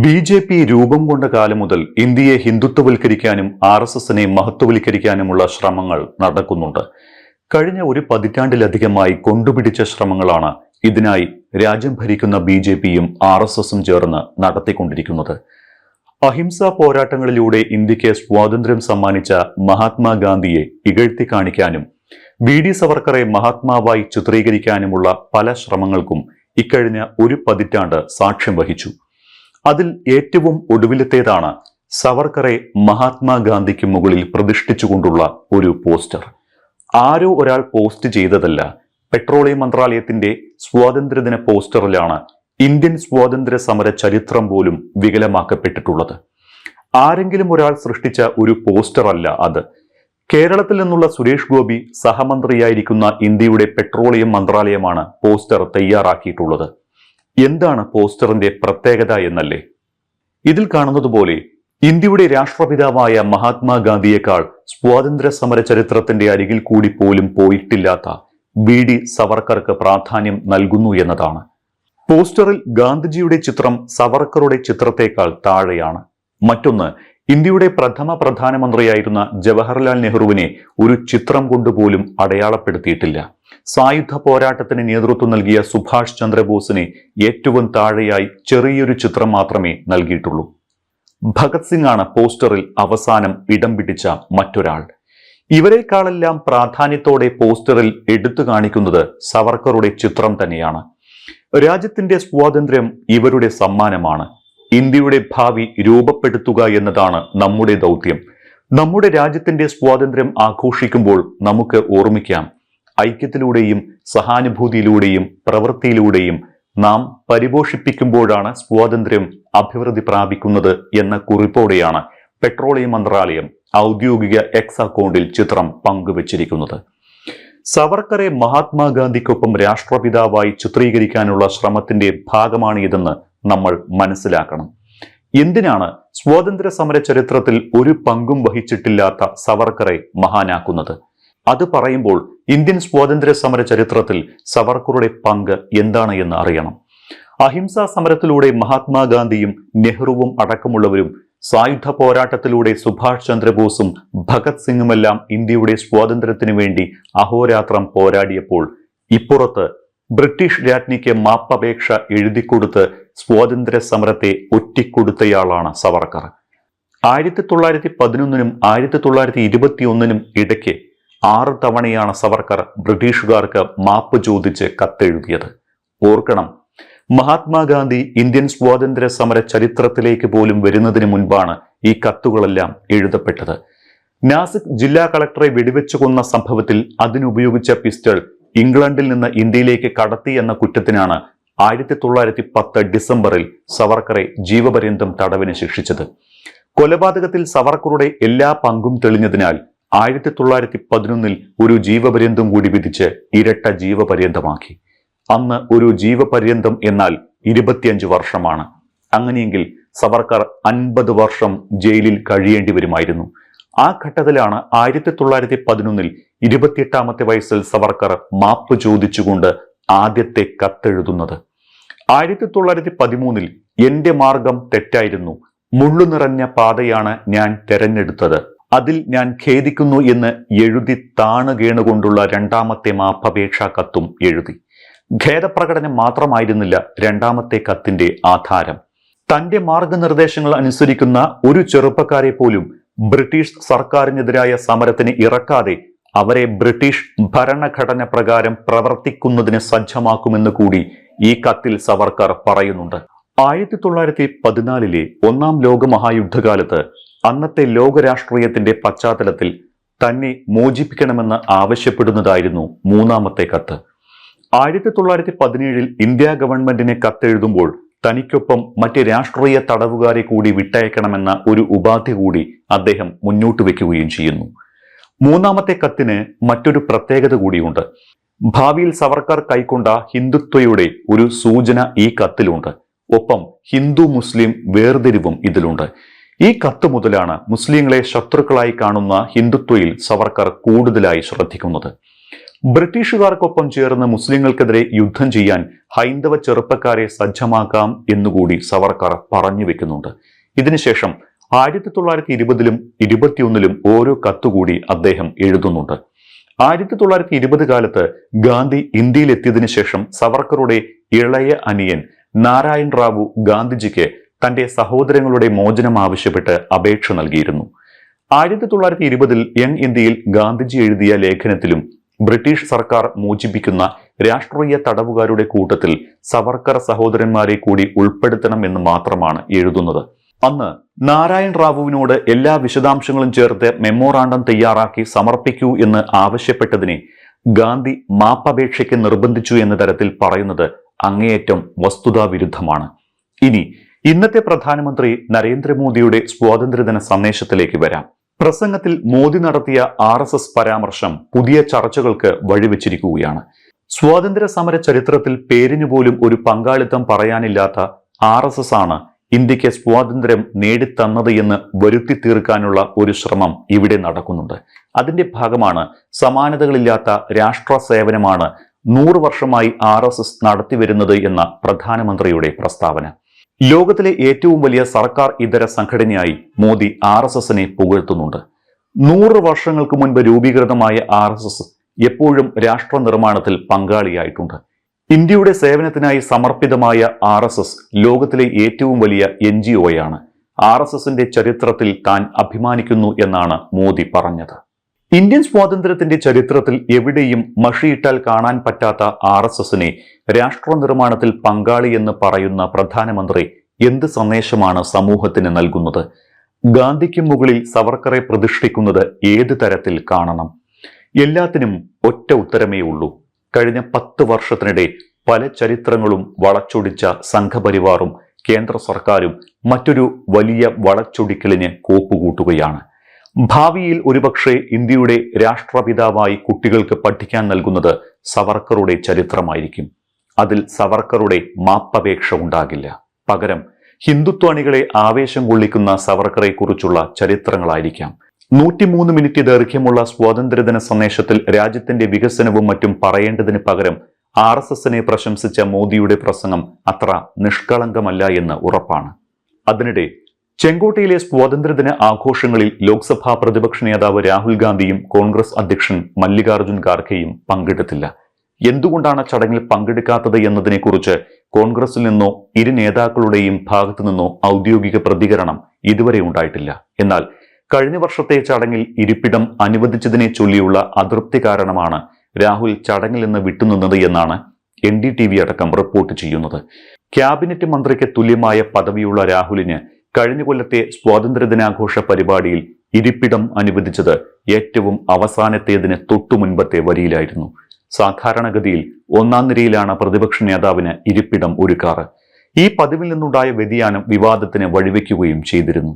BJP രൂപം കൊണ്ട കാലം മുതൽ ഇന്ത്യയെ ഹിന്ദുത്വവൽക്കരിക്കാനും RSSനെ മഹത്വവൽക്കരിക്കാനുമുള്ള ശ്രമങ്ങൾ നടക്കുന്നുണ്ട്. കഴിഞ്ഞ ഒരു പതിറ്റാണ്ടിലധികമായി കൊണ്ടുപിടിച്ച ശ്രമങ്ങളാണ് ഇതിനായി രാജ്യം ഭരിക്കുന്ന BJPയും RSSും ചേർന്ന് നടത്തിക്കൊണ്ടിരിക്കുന്നത്. അഹിംസാ പോരാട്ടങ്ങളിലൂടെ ഇന്ത്യക്ക് സ്വാതന്ത്ര്യം സമ്മാനിച്ച മഹാത്മാഗാന്ധിയെ ഇകഴ്ത്തി കാണിക്കാനും VD സവർക്കറെ മഹാത്മാവായി ചിത്രീകരിക്കാനുമുള്ള പല ശ്രമങ്ങൾക്കും ഇക്കഴിഞ്ഞ ഒരു പതിറ്റാണ്ട് സാക്ഷ്യം വഹിച്ചു. അതിൽ ഏറ്റവും ഒടുവിലത്തേതാണ് സവർക്കറെ മഹാത്മാഗാന്ധിക്ക് മുകളിൽ പ്രതിഷ്ഠിച്ചുകൊണ്ടുള്ള ഒരു പോസ്റ്റർ. ആരോ ഒരാൾ പോസ്റ്റ് ചെയ്തതല്ല. പെട്രോളിയം മന്ത്രാലയത്തിന്റെ സ്വാതന്ത്ര്യദിന പോസ്റ്ററിലാണ് ഇന്ത്യൻ സ്വാതന്ത്ര്യ സമര ചരിത്രം പോലും വികലമാക്കപ്പെട്ടിട്ടുള്ളത്. ആരെങ്കിലും ഒരാൾ സൃഷ്ടിച്ച ഒരു പോസ്റ്റർ അല്ല അത്. കേരളത്തിൽ നിന്നുള്ള സുരേഷ് ഗോപി സഹമന്ത്രിയായിരിക്കുന്ന ഇന്ത്യയുടെ പെട്രോളിയം മന്ത്രാലയമാണ് പോസ്റ്റർ തയ്യാറാക്കിയിട്ടുള്ളത്. എന്താണ് പോസ്റ്ററിന്റെ പ്രത്യേകത എന്നല്ലേ? ഇതിൽ കാണുന്നത് പോലെ ഇന്ത്യയുടെ രാഷ്ട്രപിതാവായ മഹാത്മാഗാന്ധിയേക്കാൾ സ്വാതന്ത്ര്യ സമര ചരിത്രത്തിന്റെ അരികിൽ കൂടി പോലും പോയിട്ടില്ലാത്ത VD സവർക്കർക്ക് പ്രാധാന്യം നൽകുന്നു എന്നതാണ്. പോസ്റ്ററിൽ ഗാന്ധിജിയുടെ ചിത്രം സവർക്കറുടെ ചിത്രത്തേക്കാൾ താഴെയാണ്. മറ്റൊന്ന്, ഇന്ത്യയുടെ പ്രഥമ പ്രധാനമന്ത്രിയായിരുന്ന ജവഹർലാൽ നെഹ്റുവിനെ ഒരു ചിത്രം കൊണ്ടുപോലും അടയാളപ്പെടുത്തിയിട്ടില്ല. സായുധ പോരാട്ടത്തിന് നേതൃത്വം നൽകിയ സുഭാഷ് ചന്ദ്രബോസിനെ ഏറ്റവും താഴെയായി ചെറിയൊരു ചിത്രം മാത്രമേ നൽകിയിട്ടുള്ളൂ. ഭഗത് സിംഗ് ആണ് പോസ്റ്ററിൽ അവസാനം ഇടം പിടിച്ച മറ്റൊരാൾ. ഇവരെക്കാളെല്ലാം പ്രാധാന്യത്തോടെ പോസ്റ്ററിൽ എടുത്തു കാണിക്കുന്നത് സവർക്കറുടെ ചിത്രം തന്നെയാണ്. രാജ്യത്തിന്റെ സ്വാതന്ത്ര്യം ഇവരുടെ സമ്മാനമാണ്. ഇന്ത്യയുടെ ഭാവി രൂപപ്പെടുത്തുക എന്നതാണ് നമ്മുടെ ദൗത്യം. നമ്മുടെ രാജ്യത്തിന്റെ സ്വാതന്ത്ര്യം ആഘോഷിക്കുമ്പോൾ നമുക്ക് ഓർമ്മിക്കാം, ഐക്യത്തിലൂടെയും സഹാനുഭൂതിയിലൂടെയും പ്രവൃത്തിയിലൂടെയും നാം പരിപോഷിപ്പിക്കുമ്പോഴാണ് സ്വാതന്ത്ര്യം അഭിവൃദ്ധി പ്രാപിക്കുന്നത് എന്ന കുറിപ്പോടെയാണ് പെട്രോളിയം മന്ത്രാലയം ഔദ്യോഗിക X അക്കൗണ്ടിൽ ചിത്രം പങ്കുവച്ചിരിക്കുന്നത്. സവർക്കറെ മഹാത്മാഗാന്ധിക്കൊപ്പം രാഷ്ട്രപിതാവായി ചിത്രീകരിക്കാനുള്ള ശ്രമത്തിന്റെ ഭാഗമാണ് ഇതെന്ന് നമ്മൾ മനസ്സിലാക്കണം. എന്തിനാണ് സ്വാതന്ത്ര്യ സമര ചരിത്രത്തിൽ ഒരു പങ്കും വഹിച്ചിട്ടില്ലാത്ത സവർക്കറെ മഹാനാക്കുന്നത്? അത് പറയുമ്പോൾ ഇന്ത്യൻ സ്വാതന്ത്ര്യ സമര ചരിത്രത്തിൽ സവർക്കറുടെ പങ്ക് എന്താണ് എന്ന് അറിയണം. അഹിംസാ സമരത്തിലൂടെ മഹാത്മാഗാന്ധിയും നെഹ്റുവും അടക്കമുള്ളവരും, സായുധ പോരാട്ടത്തിലൂടെ സുഭാഷ് ചന്ദ്രബോസും ഭഗത് സിംഗുമെല്ലാം ഇന്ത്യയുടെ സ്വാതന്ത്ര്യത്തിനു വേണ്ടി അഹോരാത്രം പോരാടിയപ്പോൾ ഇപ്പുറത്ത് ബ്രിട്ടീഷ് രാജ്ഞിക്ക് മാപ്പപേക്ഷ എഴുതിക്കൊടുത്ത് സ്വാതന്ത്ര്യ സമരത്തെ ഒറ്റിക്കൊടുത്തയാളാണ് സവർക്കർ. 1911 1921 ഇടയ്ക്ക് 6 തവണയാണ് സവർക്കർ ബ്രിട്ടീഷുകാർക്ക് മാപ്പ് ചോദിച്ച് കത്തെഴുതിയത്. ഓർക്കണം, മഹാത്മാഗാന്ധി ഇന്ത്യൻ സ്വാതന്ത്ര്യ സമര ചരിത്രത്തിലേക്ക് പോലും വരുന്നതിന് മുൻപാണ് ഈ കത്തുകളെല്ലാം എഴുതപ്പെട്ടത്. നാസിക് ജില്ലാ കളക്ടറെ വെടിവെച്ചു കൊന്ന സംഭവത്തിൽ അതിനുപയോഗിച്ച പിസ്റ്റൾ ഇംഗ്ലണ്ടിൽ നിന്ന് ഇന്ത്യയിലേക്ക് കടത്തി എന്ന കുറ്റത്തിനാണ് 1910 ഡിസംബറിൽ സവർക്കറെ ജീവപര്യന്തം തടവിന് ശിക്ഷിച്ചത്. കൊലപാതകത്തിൽ സവർക്കറുടെ എല്ലാ പങ്കും തെളിഞ്ഞതിനാൽ 1911 ഒരു ജീവപര്യന്തം കൂടി വിധിച്ച് ഇരട്ട ജീവപര്യന്തമാക്കി. അന്ന് ഒരു ജീവപര്യന്തം എന്നാൽ 25 വർഷമാണ്. അങ്ങനെയെങ്കിൽ സവർക്കർ 50 വർഷം ജയിലിൽ കഴിയേണ്ടി വരുമായിരുന്നു. ആ ഘട്ടത്തിലാണ് 1911 28ാമത്തെ വയസ്സിൽ സവർക്കർ മാപ്പ് ചോദിച്ചുകൊണ്ട് ആദ്യത്തെ കത്തെഴുതുന്നത്. 1913 എന്റെ മാർഗം തെറ്റായിരുന്നു, മുള്ളു നിറഞ്ഞ പാതയാണ് ഞാൻ തെരഞ്ഞെടുത്തത്, അതിൽ ഞാൻ ഖേദിക്കുന്നു എന്ന് എഴുതി താണുകേണുകൊണ്ടുള്ള രണ്ടാമത്തെ മാപ്പപേക്ഷാ കത്തും എഴുതി. ഖേദപ്രകടനം മാത്രമായിരുന്നില്ല രണ്ടാമത്തെ കത്തിന്റെ ആധാരം. തന്റെ മാർഗനിർദ്ദേശങ്ങൾ അനുസരിക്കുന്ന ഒരു ചെറുപ്പക്കാരെ പോലും ബ്രിട്ടീഷ് സർക്കാരിനെതിരായ സമരത്തിന് ഇറക്കാതെ അവരെ ബ്രിട്ടീഷ് ഭരണഘടന പ്രകാരം പ്രവർത്തിക്കുന്നതിന് സജ്ജമാക്കുമെന്ന് കൂടി ഈ കത്തിൽ സവർക്കർ പറയുന്നുണ്ട്. 1914 ഒന്നാം ലോകമഹായുദ്ധകാലത്ത് അന്നത്തെ ലോകരാഷ്ട്രീയത്തിന്റെ പശ്ചാത്തലത്തിൽ തന്നെ മോചിപ്പിക്കണമെന്ന് ആവശ്യപ്പെടുന്നതായിരുന്നു മൂന്നാമത്തെ കത്ത്. 1917 ഇന്ത്യ ഗവൺമെന്റിനെ കത്തെഴുതുമ്പോൾ തനിക്കൊപ്പം മറ്റ് രാഷ്ട്രീയ തടവുകാരെ കൂടി വിട്ടയക്കണമെന്ന ഒരു ഉപാധി കൂടി അദ്ദേഹം മുന്നോട്ട് വെക്കുകയും ചെയ്യുന്നു. മൂന്നാമത്തെ കത്തിന് മറ്റൊരു പ്രത്യേകത കൂടിയുണ്ട്. ഭാവിയിൽ സവർക്കർ കൈക്കൊണ്ട ഹിന്ദുത്വയുടെ ഒരു സൂചന ഈ കത്തിലുണ്ട്. ഒപ്പം ഹിന്ദു മുസ്ലിം വേർതിരിവും ഇതിലുണ്ട്. ഈ കത്ത് മുതലാണ് മുസ്ലിങ്ങളെ ശത്രുക്കളായി കാണുന്ന ഹിന്ദുത്വയിൽ സവർക്കർ കൂടുതലായി ശ്രദ്ധിക്കുന്നത്. ബ്രിട്ടീഷുകാർക്കൊപ്പം ചേർന്ന് മുസ്ലിങ്ങൾക്കെതിരെ യുദ്ധം ചെയ്യാൻ ഹൈന്ദവ ചെറുപ്പക്കാരെ സജ്ജമാക്കാം എന്നുകൂടി സവർക്കർ പറഞ്ഞു വെക്കുന്നുണ്ട്. ഇതിനുശേഷം 1920-ലും 21-ലും ഓരോ കത്തുകൂടി അദ്ദേഹം എഴുതുന്നുണ്ട്. 1920 കാലത്ത് ഗാന്ധി ഇന്ത്യയിലെത്തിയതിനു ശേഷം സവർക്കറുടെ ഇളയ അനിയൻ നാരായൺ റാവു ഗാന്ധിജിക്ക് തന്റെ സഹോദരങ്ങളുടെ മോചനം ആവശ്യപ്പെട്ട് അപേക്ഷ നൽകിയിരുന്നു. 1920-ൽ യങ് ഇന്ത്യയിൽ ഗാന്ധിജി എഴുതിയ ലേഖനത്തിലും ബ്രിട്ടീഷ് സർക്കാർ മോചിപ്പിക്കുന്ന രാഷ്ട്രീയ തടവുകാരുടെ കൂട്ടത്തിൽ സവർക്കർ സഹോദരന്മാരെ കൂടി ഉൾപ്പെടുത്തണം എന്ന് മാത്രമാണ് എഴുതുന്നത്. അന്ന് നാരായൺ റാവുവിനോട് എല്ലാ വിശദാംശങ്ങളും ചേർത്ത് മെമ്മോറാണ്ടം തയ്യാറാക്കി സമർപ്പിക്കൂ എന്ന് ആവശ്യപ്പെട്ടതിനെ ഗാന്ധി മാപ്പപേക്ഷയ്ക്ക് നിർബന്ധിച്ചു എന്ന തരത്തിൽ പറയുന്നത് അങ്ങേയറ്റം വസ്തുതാവിരുദ്ധമാണ്. ഇനി ഇന്നത്തെ പ്രധാനമന്ത്രി നരേന്ദ്രമോദിയുടെ സ്വാതന്ത്ര്യദിന സന്ദേശത്തിലേക്ക് വരാം. പ്രസംഗത്തിൽ മോദി നടത്തിയ RSS പരാമർശം പുതിയ ചർച്ചകൾക്ക് വഴിവെച്ചിരിക്കുകയാണ്. സ്വാതന്ത്ര്യ സമര ചരിത്രത്തിൽ പേരിനു പോലും ഒരു പങ്കാളിത്തം പറയാനില്ലാത്ത RSS ആണ് ഇന്ത്യക്ക് സ്വാതന്ത്ര്യം നേടിത്തന്നത് എന്ന് വരുത്തി തീർക്കാനുള്ള ഒരു ശ്രമം ഇവിടെ നടക്കുന്നുണ്ട്. അതിന്റെ ഭാഗമാണ് സമാനതകളില്ലാത്ത രാഷ്ട്ര സേവനമാണ് 100 വർഷമായി RSS നടത്തിവരുന്നത് എന്ന പ്രധാനമന്ത്രിയുടെ പ്രസ്താവന. ലോകത്തിലെ ഏറ്റവും വലിയ സർക്കാർ ഇതര സംഘടനയായി മോദി RSSനെ പുകഴ്ത്തുന്നുണ്ട്. 100 വർഷങ്ങൾക്ക് മുൻപ് രൂപീകൃതമായ RSS എപ്പോഴും രാഷ്ട്ര നിർമ്മാണത്തിൽ പങ്കാളിയായിട്ടുണ്ട്. ഇന്ത്യയുടെ സേവനത്തിനായി സമർപ്പിതമായ RSS ലോകത്തിലെ ഏറ്റവും വലിയ NGOയാണ്. RSSന്റെ ചരിത്രത്തിൽ താൻ അഭിമാനിക്കുന്നു എന്നാണ് മോദി പറഞ്ഞത്. ഇന്ത്യൻ സ്വാതന്ത്ര്യത്തിന്റെ ചരിത്രത്തിൽ എവിടെയും മഷിയിട്ടാൽ കാണാൻ പറ്റാത്ത RSSനെ രാഷ്ട്ര നിർമ്മാണത്തിൽ പങ്കാളി എന്ന് പറയുന്ന പ്രധാനമന്ത്രി എന്ത് സന്ദേശമാണ് സമൂഹത്തിന് നൽകുന്നത്? ഗാന്ധിക്ക് മുകളിൽ സവർക്കറെ പ്രതിഷ്ഠിക്കുന്നത് ഏത് തരത്തിൽ കാണണം? എല്ലാത്തിനും ഒറ്റ ഉത്തരമേ ഉള്ളൂ. കഴിഞ്ഞ 10 വർഷത്തിനിടെ പല ചരിത്രങ്ങളും വളച്ചൊടിച്ച സംഘപരിവാറും കേന്ദ്ര സർക്കാരും മറ്റൊരു വലിയ വളച്ചൊടിക്കലിന് കോപ്പുകൂട്ടുകയാണ്. ഭാവിയിൽ ഒരുപക്ഷെ ഇന്ത്യയുടെ രാഷ്ട്രപിതാവായി കുട്ടികൾക്ക് പഠിക്കാൻ നൽകുന്നത് സവർക്കറുടെ ചരിത്രമായിരിക്കും. അതിൽ സവർക്കറുടെ മാപ്പപേക്ഷ ഉണ്ടാകില്ല. പകരം ഹിന്ദുത്വാണികളെ ആവേശം കൊള്ളിക്കുന്ന സവർക്കറെ കുറിച്ചുള്ള ചരിത്രങ്ങളായിരിക്കാം. 103 മിനിറ്റ് ദൈർഘ്യമുള്ള സ്വാതന്ത്ര്യദിന സന്ദേശത്തിൽ രാജ്യത്തിന്റെ വികസനവും മറ്റും പറയേണ്ടതിന് പകരം RSSനെ പ്രശംസിച്ച മോദിയുടെ പ്രസംഗം അത്ര നിഷ്കളങ്കമല്ല എന്ന് ഉറപ്പാണ്. അതിനിടെ ചെങ്കോട്ടയിലെ സ്വാതന്ത്ര്യദിന ആഘോഷങ്ങളിൽ ലോക്സഭാ പ്രതിപക്ഷ നേതാവ് രാഹുൽ ഗാന്ധിയും കോൺഗ്രസ് അധ്യക്ഷൻ മല്ലികാർജുൻ ഖാർഗെയും പങ്കെടുത്തില്ല. എന്തുകൊണ്ടാണ് ചടങ്ങിൽ പങ്കെടുക്കാത്തത് എന്നതിനെക്കുറിച്ച് കോൺഗ്രസിൽ നിന്നോ ഇരു നേതാക്കളുടെയും ഭാഗത്തു നിന്നോ ഔദ്യോഗിക പ്രതികരണം ഇതുവരെ ഉണ്ടായിട്ടില്ല. എന്നാൽ കഴിഞ്ഞ വർഷത്തെ ചടങ്ങിൽ ഇരിപ്പിടം അനുവദിച്ചതിനെ ചൊല്ലിയുള്ള അതൃപ്തി കാരണമാണ് രാഹുൽ ചടങ്ങിൽ നിന്ന് വിട്ടുനിന്നത് എന്നാണ് NDTV അടക്കം റിപ്പോർട്ട് ചെയ്യുന്നത്. ക്യാബിനറ്റ് മന്ത്രിക്ക് തുല്യമായ പദവിയുള്ള രാഹുലിന് കഴിഞ്ഞ കൊല്ലത്തെ സ്വാതന്ത്ര്യദിനാഘോഷ പരിപാടിയിൽ ഇരിപ്പിടം അനുവദിച്ചത് ഏറ്റവും അവസാനത്തേതിന് തൊട്ടു മുൻപത്തെ വരിയിലായിരുന്നു. സാധാരണഗതിയിൽ 1-ാം നിരയിലാണ് പ്രതിപക്ഷ നേതാവിന് ഇരിപ്പിടം ഒരുക്കാറ്. ഈ പതിവിൽ നിന്നുണ്ടായ വ്യതിയാനം വിവാദത്തിന് വഴിവെക്കുകയും ചെയ്തിരുന്നു.